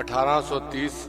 1830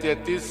33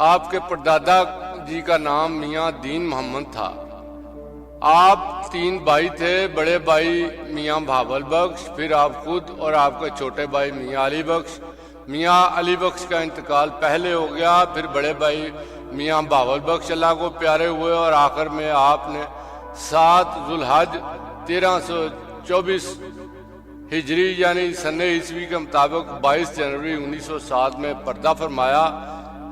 آپ کے پردادا جی کا نام میاں دین محمد تھا۔ آپ 3 بھائی تھے، بڑے بھائی میاں بھاول بخش، پھر آپ خود اور آپ کے چھوٹے بھائی میاں علی بخش۔ میاں علی بخش کا انتقال پہلے ہو گیا، پھر بڑے بھائی میاں بھاول بخش اللہ کو پیارے ہوئے، اور آخر میں آپ نے 7 ذوالحج 1324 ہجری یعنی سن عیسوی کے مطابق 22 جنوری 1907 میں پردہ فرمایا۔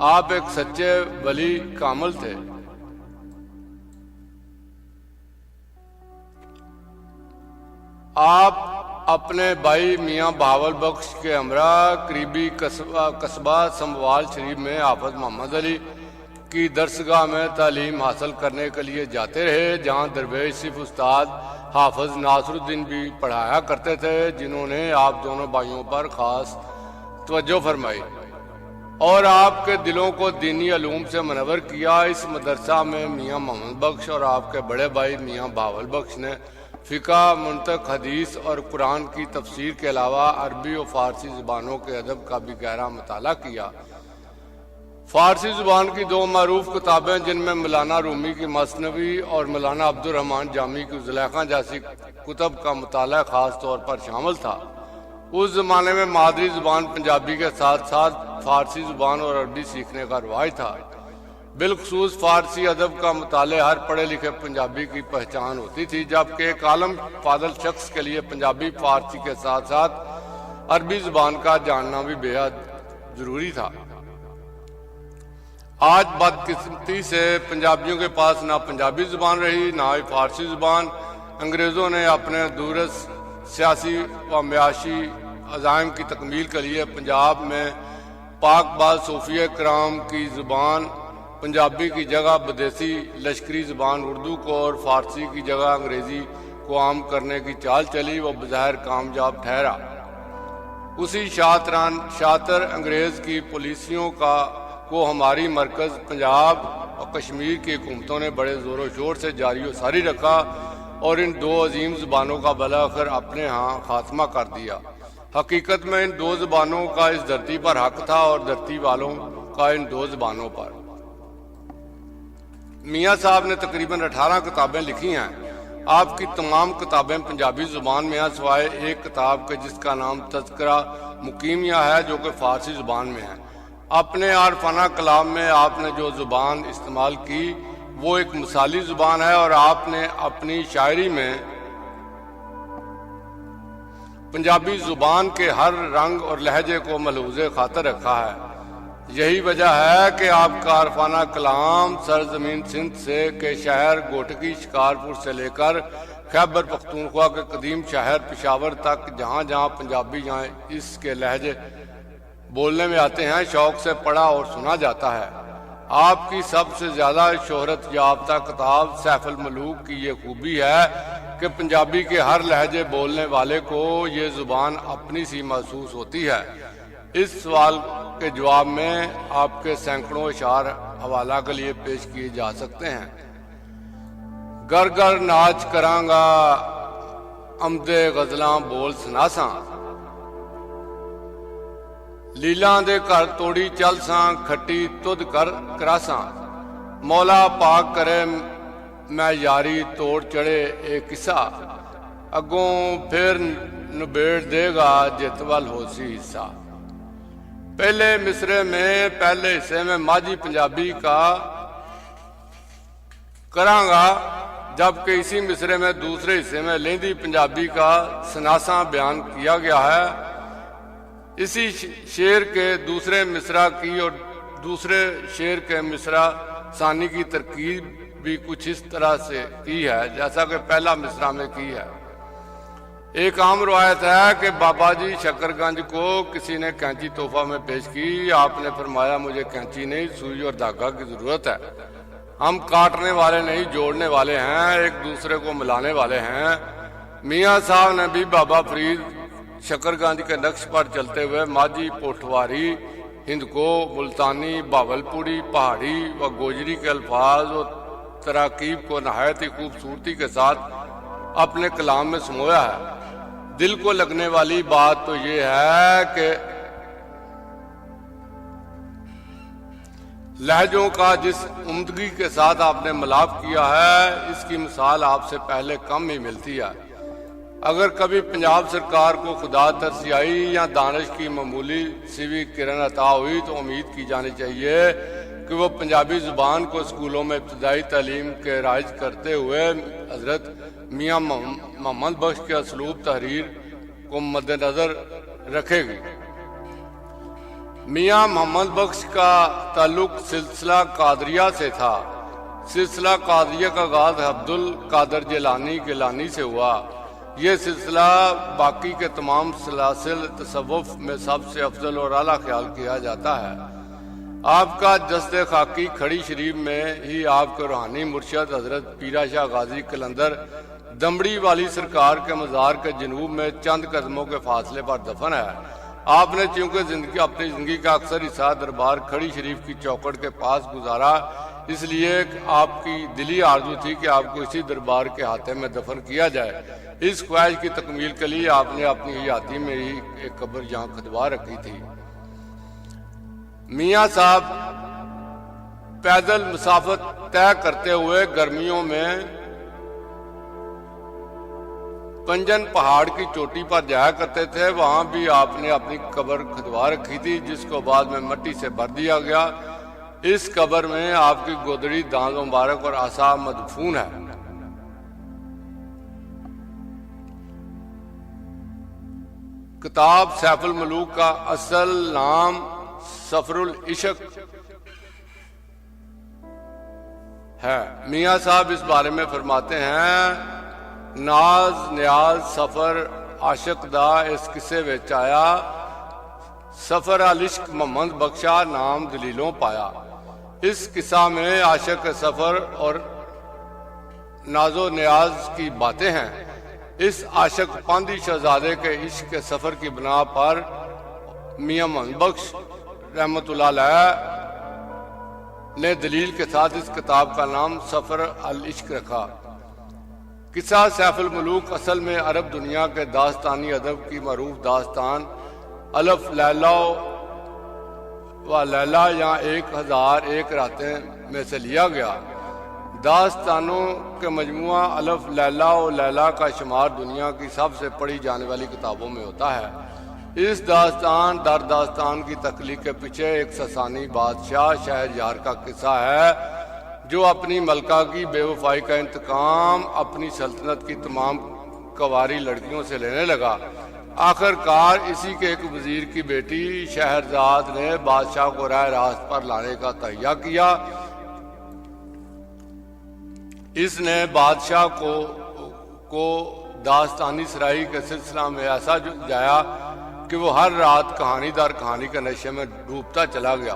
آپ ایک سچے ولی کامل تھے۔ آپ اپنے بھائی میاں بہاول بخش کے ہمراہ قریبی قصبہ سموال شریف میں حافظ محمد علی کی درسگاہ میں تعلیم حاصل کرنے کے لیے جاتے رہے، جہاں درویش صرف استاد حافظ ناصر الدین بھی پڑھایا کرتے تھے، جنہوں نے آپ دونوں بھائیوں پر خاص توجہ فرمائی اور آپ کے دلوں کو دینی علوم سے منور کیا۔ اس مدرسہ میں میاں محمد بخش اور آپ کے بڑے بھائی میاں بہاول بخش نے فقہ، منطق، حدیث اور قرآن کی تفسیر کے علاوہ عربی اور فارسی زبانوں کے ادب کا بھی گہرا مطالعہ کیا۔ فارسی زبان کی 2 معروف کتابیں، جن میں مولانا رومی کی مثنوی اور مولانا عبد الرحمن جامی کی زلیخا جیسی کتب کا مطالعہ خاص طور پر شامل تھا۔ اس زمانے میں مادری زبان پنجابی کے ساتھ ساتھ فارسی زبان اور عربی سیکھنے کا رواج تھا۔ بالخصوص فارسی ادب کا مطالعہ ہر پڑھے لکھے پنجابی کی پہچان ہوتی تھی، جبکہ ایک عالم فاضل شخص کے لیے پنجابی فارسی کے ساتھ ساتھ عربی زبان کا جاننا بھی بے حد ضروری تھا۔ آج بدقسمتی سے پنجابیوں کے پاس نہ پنجابی زبان رہی نہ ہی فارسی زبان۔ انگریزوں نے اپنے دورس سیاسی و معاشی عزائم کی تکمیل کے لیے پنجاب میں پاک باز صوفیہ کرام کی زبان پنجابی کی جگہ بدیسی لشکری زبان اردو کو اور فارسی کی جگہ انگریزی کو عام کرنے کی چال چلی، وہ بظاہر کامیاب ٹھہرا۔ اسی شاطر انگریز کی پالیسیوں کو ہماری مرکز پنجاب اور کشمیر کی حکومتوں نے بڑے زور و شور سے جاری و ساری رکھا اور ان 2 عظیم زبانوں کا بالآخر اپنے ہاں خاتمہ کر دیا۔ حقیقت میں ان 2 زبانوں کا اس دھرتی پر حق تھا اور دھرتی والوں کا ان 2 زبانوں پر۔ میاں صاحب نے تقریباً 18 کتابیں لکھی ہیں۔ آپ کی تمام کتابیں پنجابی زبان میں ہیں، سوائے ایک کتاب کے جس کا نام تذکرہ مقیمیہ ہے، جو کہ فارسی زبان میں ہے۔ اپنے عارفانہ کلام میں آپ نے جو زبان استعمال کی وہ ایک مثالی زبان ہے، اور آپ نے اپنی شاعری میں پنجابی زبان کے ہر رنگ اور لہجے کو ملحوظ خاطر رکھا ہے۔ یہی وجہ ہے کہ آپ کا عارفانہ کلام سرزمین سندھ سے کے شہر گوٹکی شکارپور سے لے کر خیبر پختونخوا کے قدیم شہر پشاور تک جہاں جہاں پنجابی یہاں اس کے لہجے بولنے میں آتے ہیں، شوق سے پڑھا اور سنا جاتا ہے۔ آپ کی سب سے زیادہ شہرت یافتہ کتاب سیف الملوک کی یہ خوبی ہے کہ پنجابی کے ہر لہجے بولنے والے کو یہ زبان اپنی سی محسوس ہوتی ہے۔ اس سوال کے جواب میں آپ کے سینکڑوں اشعار حوالہ کے لیے پیش کیے جا سکتے ہیں۔ گر گر ناچ کرانگا امدے غزلاں بول سناساں، لیلاں دے گھر توڑی چل ساں کھٹی تد کر کراساں، مولا پاک کرے میں یاری توڑ چڑھے اے قصہ، اگوں پھر نبیڑ دے گا جت ول ہو سی حصہ۔ پہلے مصرے میں پہلے حصے میں ماجھی پنجابی کا کرانگا، جبکہ اسی مصرے میں دوسرے حصے میں لہندی پنجابی کا سناساں بیان کیا گیا ہے۔ اسی شعر کے دوسرے مصرع کی اور دوسرے شعر کے مصرع ثانی کی ترکیب بھی کچھ اس طرح سے کی ہے جیسا کہ پہلا مصرع میں کی ہے۔ ایک عام روایت ہے کہ بابا جی شکر گنج کو کسی نے کینچی تحفہ میں پیش کی۔ آپ نے فرمایا مجھے کینچی نہیں، سوئی اور دھاگا کی ضرورت ہے، ہم کاٹنے والے نہیں جوڑنے والے ہیں، ایک دوسرے کو ملانے والے ہیں۔ میاں صاحب نے بھی بابا فرید شکر گنج کے نقش پر چلتے ہوئے ماجھی، پوٹھواری، ہندکو، ملتانی، باول پوری، پہاڑی و گوجری کے الفاظ و تراکیب کو نہایت ہی خوبصورتی کے ساتھ اپنے کلام میں سمویا ہے۔ دل کو لگنے والی بات تو یہ ہے کہ لہجوں کا جس عمدگی کے ساتھ آپ نے ملاپ کیا ہے، اس کی مثال آپ سے پہلے کم ہی ملتی ہے۔ اگر کبھی پنجاب سرکار کو خدا ترسی آئی یا دانش کی معمولی سیوی کرن عطا ہوئی تو امید کی جانی چاہیے کہ وہ پنجابی زبان کو اسکولوں میں ابتدائی تعلیم کے رائج کرتے ہوئے حضرت میاں محمد بخش کے اسلوب تحریر کو مد نظر رکھے گی۔ میاں محمد بخش کا تعلق سلسلہ قادریہ سے تھا۔ سلسلہ قادریہ کا آغاز عبد القادر جیلانی گیلانی سے ہوا۔ یہ سلسلہ باقی کے تمام سلاسل تصوف میں سب سے افضل اور اعلیٰ خیال کیا جاتا ہے۔ آپ کا جسد خاکی کھڑی شریف میں ہی آپ کے روحانی مرشد حضرت پیرا شاہ غازی قلندر دمڑی والی سرکار کے مزار کے جنوب میں چند قدموں کے فاصلے پر دفن ہے۔ آپ نے چونکہ اپنی زندگی کا اکثر حصہ دربار کھڑی شریف کی چوکھٹ کے پاس گزارا، اس لیے آپ کی دلی آرزو تھی کہ آپ کو اسی دربار کے احاطے میں دفن کیا جائے۔ اس خواہش کی تکمیل کے لیے آپ نے اپنی حیاتی میں ہی ایک قبر یہاں کھدوا رکھی تھی۔ میاں صاحب پیدل مسافت طے کرتے ہوئے گرمیوں میں پنجن پہاڑ کی چوٹی پر جایا کرتے تھے۔ وہاں بھی آپ نے اپنی قبر کھدوا رکھی تھی، جس کو بعد میں مٹی سے بھر دیا گیا۔ اس قبر میں آپ کی گودڑی، دانت مبارک اور عصا مدفون ہے۔ کتاب سیف الملوک کا اصل نام سفر العشق ہے۔ میاں صاحب اس بارے میں فرماتے ہیں، ناز نیاز سفر عاشق دا اس قصے وچ آیا، سفر العشق محمد بخشا نام دلیلوں پایا۔ اس قصہ میں عاشق کے سفر اور ناز و نیاز کی باتیں ہیں۔ اس عاشق پاندی شہزادے کے عشق کے سفر کی بنا پر میاں محمد بخش رحمت اللہ علیہ نے دلیل کے ساتھ اس کتاب کا نام سفر العشق رکھا۔ قصہ سیف الملوک اصل میں عرب دنیا کے داستانی ادب کی معروف داستان الف لیلا و لیلا یا 1001 راتیں میں سے لیا گیا۔ داستانوں کے مجموعہ الف لیلا و لیلا کا شمار دنیا کی سب سے پڑھی جانے والی کتابوں میں ہوتا ہے۔ اس داستان در داستان کی تخلیق کے پیچھے ایک ساسانی بادشاہ شہریار کا قصہ ہے جو اپنی ملکہ کی بے وفائی کا انتقام اپنی سلطنت کی تمام کنواری لڑکیوں سے لینے لگا۔ آخر کار اسی کے ایک وزیر کی بیٹی شہرزاد نے بادشاہ کو راہ راست پر لانے کا تہیہ کیا۔ اس نے بادشاہ کو داستانی سرائی کے سلسلہ میں ایسا جایا کہ وہ ہر رات کہانی در کہانی کے نشے میں ڈوبتا چلا گیا،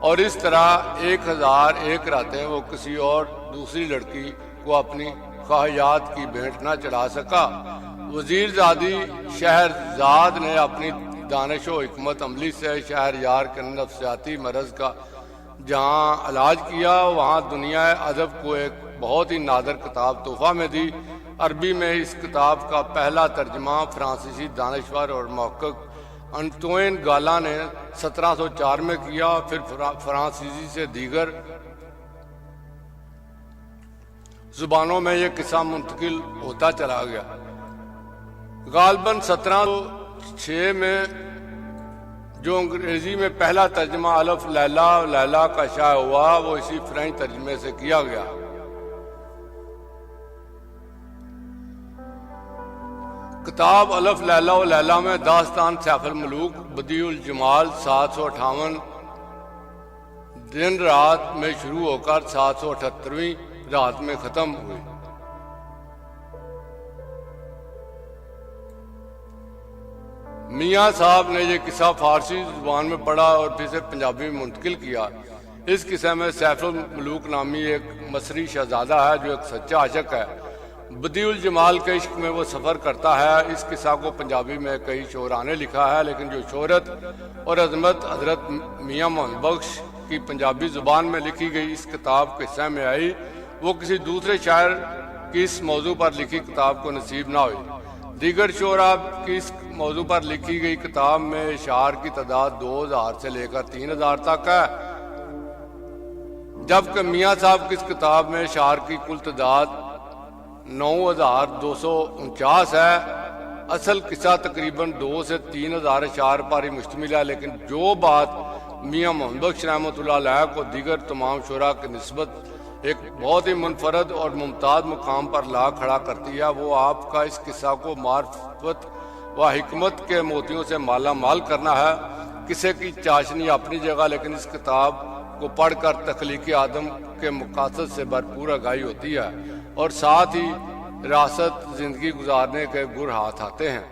اور اس طرح 1001 راتیں وہ کسی اور دوسری لڑکی کو اپنی خواہشات کی بھینٹ نہ چڑھا سکا۔ وزیر زادی شہرزاد نے اپنی دانش و حکمت عملی سے شہریار کے نفسیاتی مرض کا جہاں علاج کیا، وہاں دنیا ادب کو ایک بہت ہی نادر کتاب تحفہ میں دی۔ عربی میں اس کتاب کا پہلا ترجمہ فرانسیسی دانشور اور محقق انٹوین گالا نے 1704 میں کیا، پھر فرانسیسی سے دیگر زبانوں میں یہ قصہ منتقل ہوتا چلا گیا۔ غالباً 1706 میں جو انگریزی میں پہلا ترجمہ الف لیلا و لیلا کا شائع ہوا، وہ اسی فرینچ ترجمے سے کیا گیا۔ کتاب الف لیلا و لیلا میں داستان سیف الملوک بدیع الجمال 758 دن رات میں شروع ہو کر 778ویں رات میں ختم ہوئی۔ میاں صاحب نے یہ قصہ فارسی زبان میں پڑھا اور پھر سے پنجابی میں منتقل کیا۔ اس قصے میں سیف الملوک نامی ایک مصری شہزادہ ہے جو ایک سچا عاشق ہے۔ بدیع الجمال کے عشق میں وہ سفر کرتا ہے۔ اس قصہ کو پنجابی میں کئی شعراء نے لکھا ہے، لیکن جو شہرت اور عظمت حضرت میاں محمد بخش کی پنجابی زبان میں لکھی گئی اس کتاب کے حصے میں آئی، وہ کسی دوسرے شاعر کی اس موضوع پر لکھی کتاب کو نصیب نہ ہوئی۔ دیگر شعراء کی اس موضوع پر لکھی گئی کتاب میں اشعار کی تعداد 2000 سے لے کر 3000 تک ہے۔ جبکہ میاں صاحب کی اس کتاب میں اشعار کی کل تعداد 9249 ہے۔ اصل قصہ تقریباً 2 سے 3000 اشعار پر ہی مشتمل ہے، لیکن جو بات میاں محمد بخش رحمۃ اللہ علیہ کو دیگر تمام شعراء کی نسبت ایک بہت ہی منفرد اور ممتاز مقام پر لا کھڑا کرتی ہے، وہ آپ کا اس قصہ کو معرفت و حکمت کے موتیوں سے مالا مال کرنا ہے۔ قصے کی چاشنی اپنی جگہ، لیکن اس کتاب کو پڑھ کر تخلیق آدم کے مقاصد سے بھرپور آگاہی ہوتی ہے اور ساتھ ہی راست زندگی گزارنے کے گر ہاتھ آتے ہیں۔